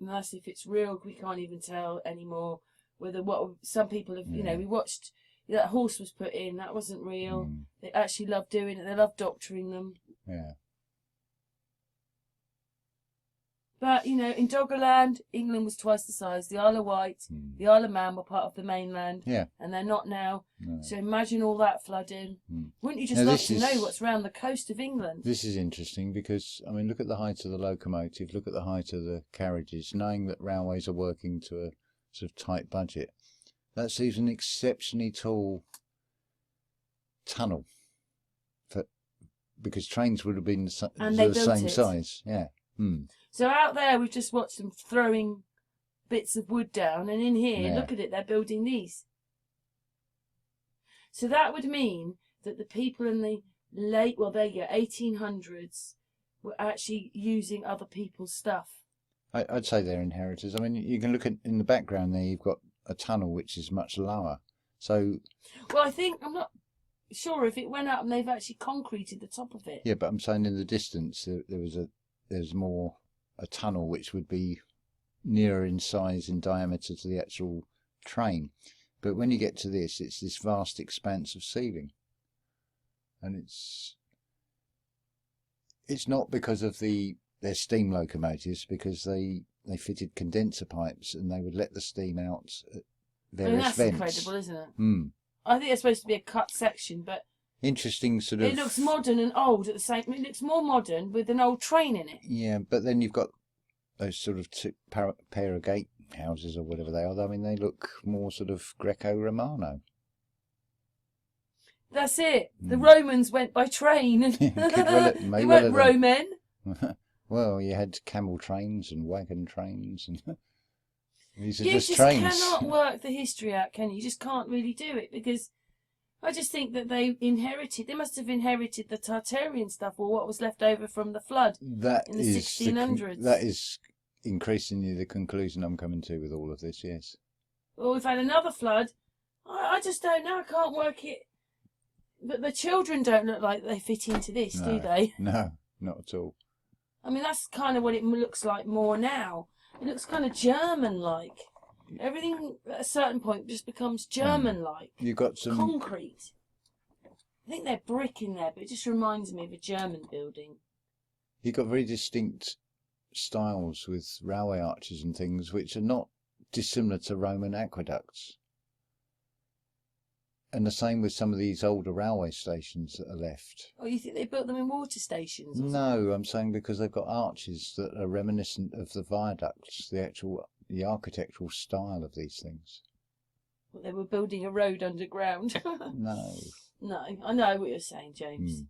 A: And that's if it's real. We can't even tell anymore whether what some people have. You know, we watched that horse was put in. That wasn't real. They actually love doing it. They love doctoring them.
C: Yeah.
A: But, you know, in Doggerland, England was twice the size. The Isle of Wight, the Isle of Man were part of the mainland.
C: Yeah.
A: And they're not now.
C: No.
A: So imagine all that flooding. Wouldn't you just like to know what's around the coast of England?
C: This is interesting because, I mean, look at the height of the locomotive, look at the height of the carriages, knowing that railways are working to a sort of tight budget. That's even an exceptionally tall tunnel because trains would have been the same size. Yeah.
A: So out there, we've just watched them throwing bits of wood down, and in here, look at it, they're building these. So that would mean that the people in the late, well, there you go, 1800s were actually using other people's stuff.
C: I'd say they're inheritors. I mean, you can look at in the background there, you've got a tunnel which is much lower. So,
A: well, I think, I'm not sure if it went up and they've actually concreted the top of it.
C: Yeah, but I'm saying in the distance, there's more a tunnel which would be nearer in size and diameter to the actual train. But when you get to this, it's this vast expanse of ceiling. And it's not because of their steam locomotives, because they fitted condenser pipes and they would let the steam out at various vents.
A: That's incredible, isn't it? I think it's supposed to be a cut section, but
C: interesting sort of.
A: It looks modern and old at the same. It looks more modern with an old train in it.
C: Yeah, but then you've got those sort of pair of gate houses or whatever they are. I mean, they look more sort of Greco-Romano.
A: That's it. The Romans went by train. And they weren't Roman.
C: Well, you had camel trains and wagon trains, and these are
A: you
C: just trains.
A: You just cannot work the history out, can you? You just can't really do it, because I just think that they must have inherited the Tartarian stuff, or what was left over from the flood in the 1600s.
C: That is increasingly the conclusion I'm coming to with all of this, yes.
A: Well, we've had another flood. I just don't know. I can't work it. But the children don't look like they fit into this, do they?
C: No, not at all.
A: I mean, that's kind of what it looks like more now. It looks kind of German-like. Everything at a certain point just becomes German-like.
C: You've got some
A: concrete. I think they're brick in there, but it just reminds me of a German building.
C: You've got very distinct styles with railway arches and things, which are not dissimilar to Roman aqueducts. And the same with some of these older railway stations that are left.
A: Oh, you think they built them in water stations?
C: No, I'm saying because they've got arches that are reminiscent of the viaducts, the architectural style of these things.
A: Well, they were building a road underground.
C: No.
A: No, I know what you're saying, James.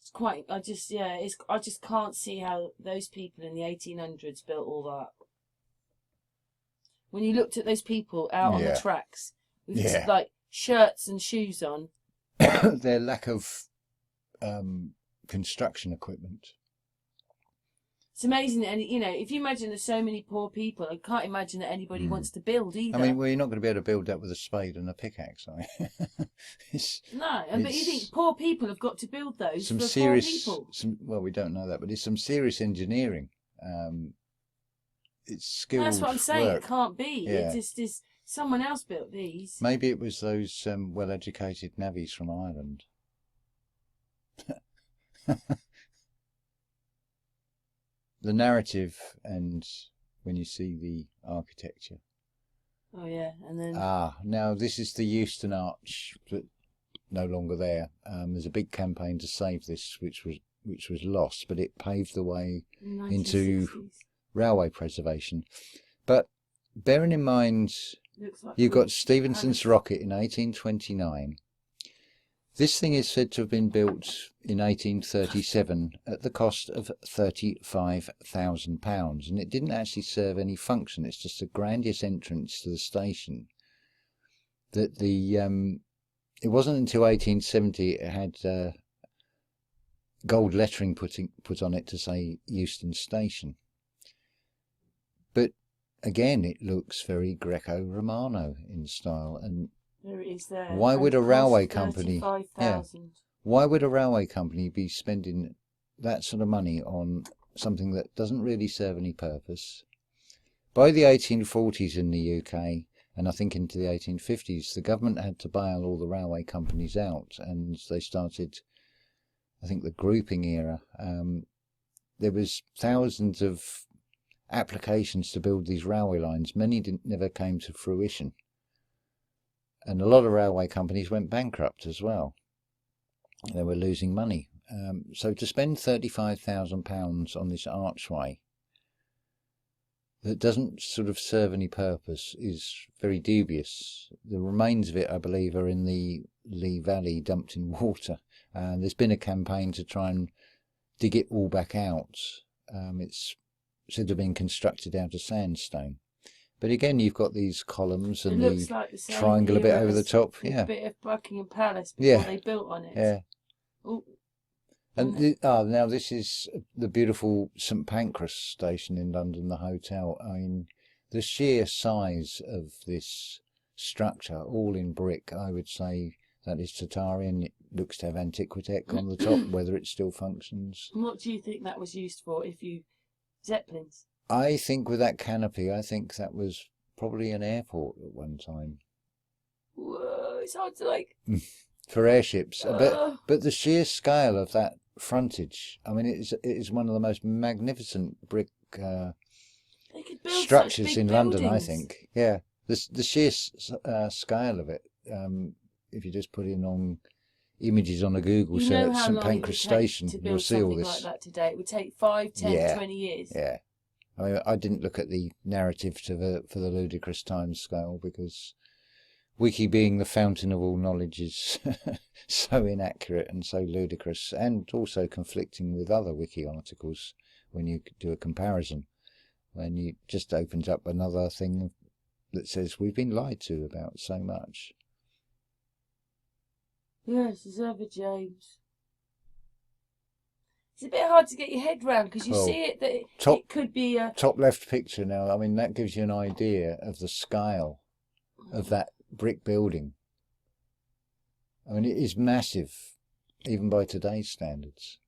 A: It's quite. I just can't see how those people in the 1800s built all that. When you looked at those people out on the tracks with like shirts and shoes on.
C: Their lack of construction equipment.
A: It's amazing that, you know, if you imagine there's so many poor people, I can't imagine that anybody wants to build either.
C: I mean, well, you're not going to be able to build that with a spade and a pickaxe, are you?
A: But you think poor people have got to build those for
C: serious,
A: poor people?
C: Well, we don't know that, but it's some serious engineering. It's skilled
A: That's what I'm saying.
C: work.
A: It can't be.
C: Yeah.
A: It just is. Someone else built these.
C: Maybe it was those well-educated navvies from Ireland. The narrative, and when you see the architecture.
A: Oh yeah, and then.
C: Now this is the Euston Arch, but no longer there. There's a big campaign to save this, which was lost, but it paved the way into railway preservation. But bearing in mind, you've got Stephenson's rocket in 1829. This thing is said to have been built in 1837 at the cost of £35,000, and it didn't actually serve any function. It's just a grandiose entrance to the station. That it wasn't until 1870 it had gold lettering put on it to say Euston Station. But again, it looks very Greco-Romano in style. And
A: there it is there.
C: Why would a railway company?
A: $35,000.
C: Why would a railway company be spending that sort of money on something that doesn't really serve any purpose. By the 1840s in the UK, and I think into the 1850s, the government had to bail all the railway companies out, and they started, I think, the grouping era. There was thousands of applications to build these railway lines. Many never came to fruition. And a lot of railway companies went bankrupt as well. They were losing money. So to spend £35,000 on this archway that doesn't sort of serve any purpose is very dubious. The remains of it, I believe, are in the Lee Valley, dumped in water. And there's been a campaign to try and dig it all back out. It's said to have been constructed out of sandstone. But again, you've got these columns and the
A: like
C: triangle a bit over the top.
A: Yeah, a bit of Buckingham Palace
C: before
A: they built on it.
C: Yeah.
A: Ooh.
C: And now this is the beautiful St Pancras station in London, the hotel. I mean, the sheer size of this structure, all in brick, I would say that is Tartarian. It looks to have Antiquitech on the top, whether it still functions.
A: And what do you think that was used for? Zeppelins?
C: I think with that canopy, I think that was probably an airport at one time.
A: Whoa, it's hard to
C: for airships. But the sheer scale of that frontage, I mean, it is one of the most magnificent brick structures in London, I think. Yeah, the sheer scale of it, if you just put in on images on a Google search, St Pancras Station, you'll see all this.
A: Like that today, it would take 5, 10, 20 years.
C: Yeah. I mean, I didn't look at the narrative for the ludicrous time scale, because Wiki, being the fountain of all knowledge, is so inaccurate and so ludicrous, and also conflicting with other Wiki articles when you do a comparison. When you just opens up another thing that says we've been lied to about so much.
A: Yes, as ever, James. It's a bit hard to get your head round, because you see it that it could be a
C: top left picture now. I mean, that gives you an idea of the scale of that brick building. I mean, it is massive, even by today's standards.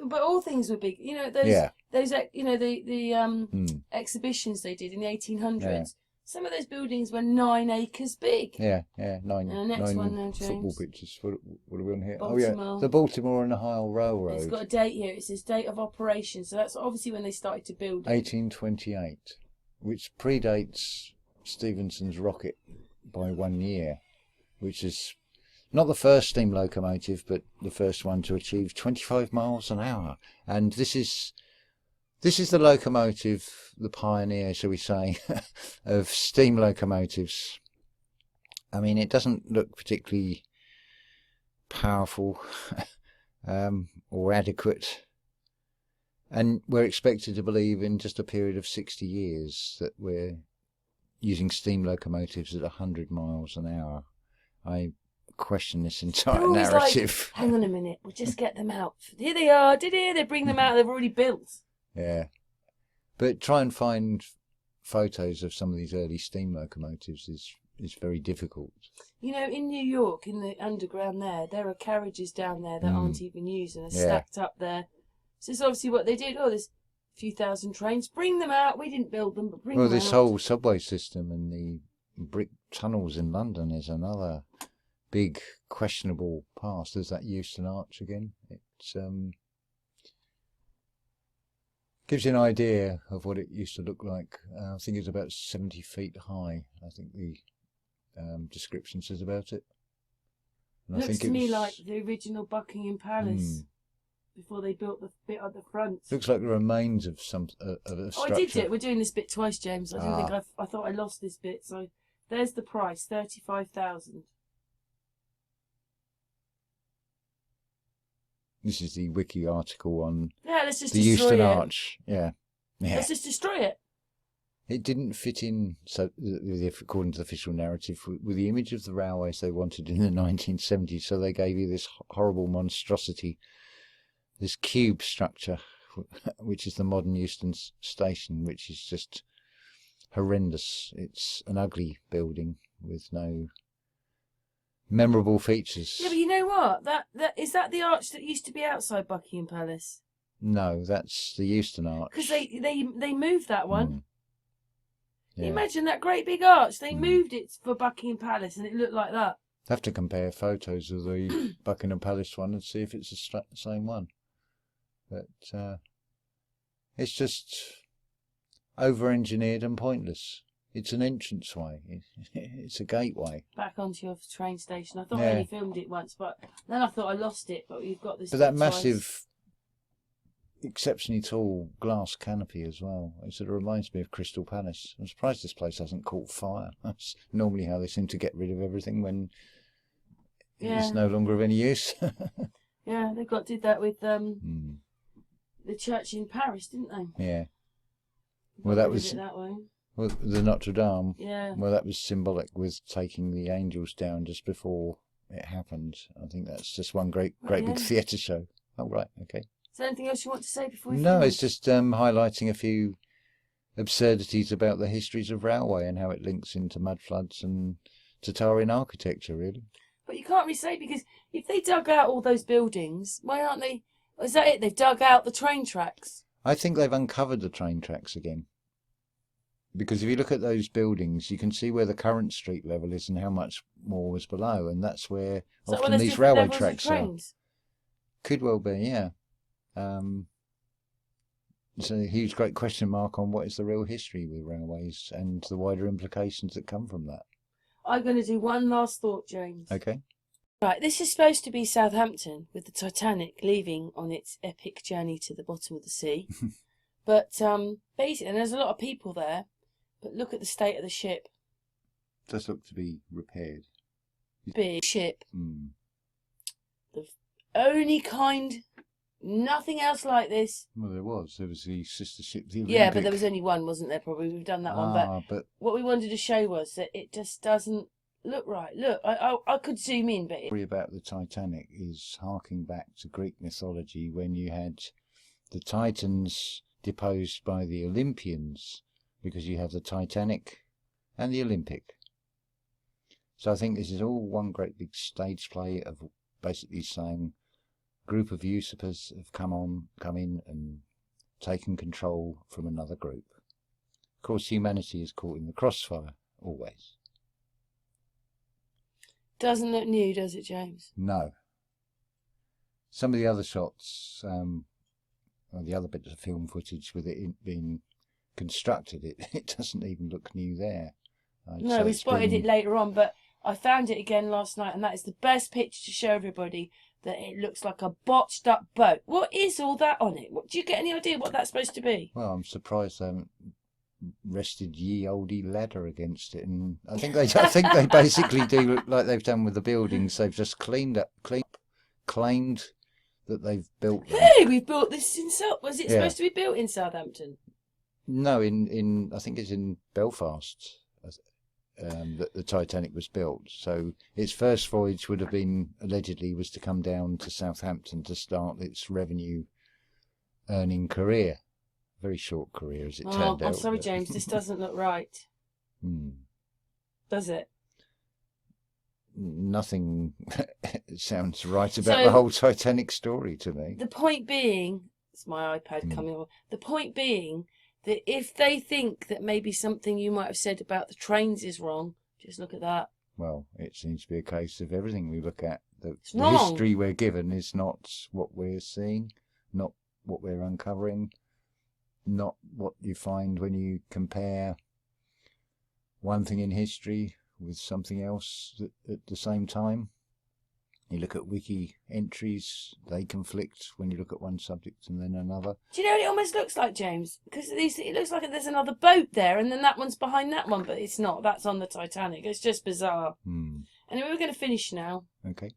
A: But all things were big. You know, those you know, the exhibitions they did in the 1800s. Yeah. Some of those buildings were 9 acres big.
C: Yeah, 9.
A: And the next one now,
C: James. Football pitches. What are we on here?
A: Baltimore.
C: Oh yeah, the Baltimore and Ohio Railroad.
A: It's got a date here. It says date of operation. So that's obviously when they started to build it.
C: 1828, which predates Stephenson's rocket by 1 year, which is not the first steam locomotive, but the first one to achieve 25 miles an hour. And this is the locomotive, the pioneer, shall we say, of steam locomotives. I mean, it doesn't look particularly powerful or adequate. And we're expected to believe in just a period of 60 years that we're using steam locomotives at 100 miles an hour. I question this entire narrative.
A: Hang on a minute, we'll just get them out. Here they are. They bring them out? They've already built.
C: Yeah. But try and find photos of some of these early steam locomotives is very difficult. You know, in New York, in the underground there are carriages down there that aren't even used and are stacked up there. So it's obviously what they did. Oh, there's a few thousand trains. Bring them out. We didn't build them, but bring them out. Well, this whole subway system and the brick tunnels in London is another big questionable past. There's that Euston Arch again. It's gives you an idea of what it used to look like. I think it's about 70 feet high. I think the description says about it. And looks to me like the original Buckingham Palace before they built the bit at the front. Looks like the remains of some of a structure. Oh, I did it. We're doing this bit twice, James. I didn't think I thought I lost this bit. So there's the price, 35,000. This is the wiki article on let's just the Euston Arch. Yeah. Let's just destroy it. It didn't fit in, so according to the official narrative, with the image of the railways they wanted in the 1970s. So they gave you this horrible monstrosity, this cube structure, which is the modern Euston Station, which is just horrendous. It's an ugly building with no Memorable features.
A: Yeah, but you know what? That is that the arch that used to be outside Buckingham Palace?
C: No, that's the Euston Arch.
A: Because they moved that one.
C: Mm.
A: Can
C: Yeah.
A: you imagine that great big arch? They moved it for Buckingham Palace, and it looked like that.
C: Have to compare photos of the Buckingham Palace one and see if it's the same one. But it's just over-engineered and pointless. It's an entranceway. It's a gateway.
A: Back onto your train station. I thought I
C: Yeah.
A: only filmed it once, but then I thought I lost it. But you've got this.
C: But that
A: bit
C: massive,
A: twice.
C: exceptionally tall glass canopy as well. It sort of reminds me of Crystal Palace. I'm surprised this place hasn't caught fire. That's normally how they seem to get rid of everything when it's no longer of any use.
A: Yeah, they did that with the church in Paris, didn't they?
C: Yeah.
A: They
C: Well,
A: got
C: that
A: rid of
C: was
A: it that way.
C: well, the Notre Dame.
A: Yeah.
C: Well, that was symbolic with taking the angels down just before it happened. I think that's just one great big theatre show. Oh, right, okay.
A: Is there anything else you want to say before we
C: No,
A: finish?
C: it's just highlighting a few absurdities about the histories of railway and how it links into mud floods and Tartarian architecture, really.
A: But you can't really say, because if they dug out all those buildings, why aren't they... Is that it? They've dug out the train tracks?
C: I think they've uncovered the train tracks again. Because if you look at those buildings, you can see where the current street level is and how much more was below, and that's where often these railway tracks are. Could well be, yeah. It's a huge, great question mark on what is the real history with railways and the wider implications that come from that.
A: I'm going to do one last thought, James.
C: Okay.
A: Right, this is supposed to be Southampton, with the Titanic leaving on its epic journey to the bottom of the sea. But basically, and there's a lot of people there, but look at the state of the ship.
C: It does look to be repaired.
A: Big ship.
C: Mm.
A: The only kind, nothing else like this.
C: Well, there was the sister ship, the Olympic.
A: Yeah, but there was only one, wasn't there, probably? We've done that one. But what we wanted to show was that it just doesn't look right. Look, I could zoom in, but...
C: The story about the Titanic is harking back to Greek mythology when you had the Titans deposed by the Olympians, because you have the Titanic and the Olympic. So I think this is all one great big stage play of basically saying a group of usurpers have come in and taken control from another group. Of course, humanity is caught in the crossfire, always.
A: Doesn't look new, does it, James?
C: No. Some of the other shots, the other bits of film footage with it being constructed, it doesn't even look new there.
A: No, we spotted it later on, but I found it again last night, and that is the best picture to show everybody, that it looks like a botched up boat. What is all that on it? Do you get any idea what that's supposed to be?
C: Well, I'm surprised they haven't rested ye olde ladder against it, and I think they basically do like they've done with the buildings. They've just claimed that they've built them.
A: Hey, we've built this in Was it supposed to be built in Southampton?
C: No, in I think it's in Belfast that the Titanic was built. So its first voyage would have been, allegedly, was to come down to Southampton to start its revenue earning career. Very short career, as it turned out.
A: I'm sorry, James, this doesn't look right. Does it?
C: Nothing sounds right about the whole Titanic story to me.
A: The point being, it's my iPad coming on. The point being that if they think that maybe something you might have said about the trains is wrong, just look at that.
C: Well, it seems to be a case of everything we look at. The
A: wrong.
C: History we're given is not what we're seeing, not what we're uncovering, not what you find when you compare one thing in history with something else at the same time. You look at wiki entries, they conflict when you look at one subject and then another. Do
A: you know what it almost looks like, James? Because it looks like there's another boat there, and then that one's behind that one, but it's not. That's on the Titanic. It's just bizarre. Anyway, we're going to finish now.
C: Okay.